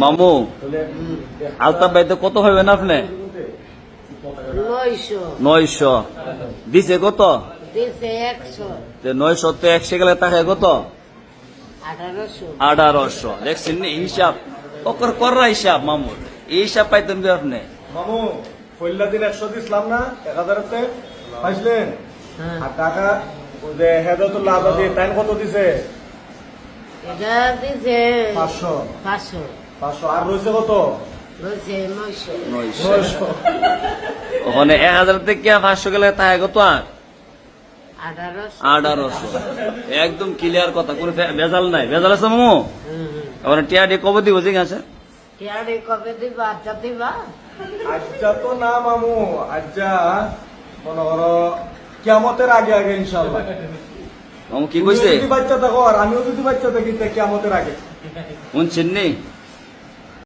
মামু আলতাফ ভাই তো কত হবেন আপনি? 900 দিছে কত? 900 তো 100 গেলে টাকা কত? 1800 দেখছেন হিসাব করা হিসাব মামুর এই হিসাব পাইতেন কি আপনি? মামু পয়লা দিন 100 দিছিলাম না 1000তে পাইছিলেন আর টাকা ওই যে হেদায়েতুল্লাহ আজাদি টাইম কত দিছে? এটা দিছে 500 500 আর রয়েছে কত? রয়েছে 900 900 ওখানে 1000 থেকে 500 গেলে টাকা কত? 1800 একদম ক্লিয়ার কথা, কোনো ভেজাল নাই। ভেজাল আছে মামু? ওখানে টিয়াডি কবে দিব ঠিক আছে? টিয়ারে কবে দিবা? আচ্ছা দিবা আজ্জা তো না মামু, আজ্জা মনে করো কিয়ামতের আগে আগে ইনশাআল্লাহ। মামু কি কইছে? যদি বাচ্চা থাকো আর আমিও যদি বাচ্চা থাকি কিয়ামতের আগে। শুনছেন নি?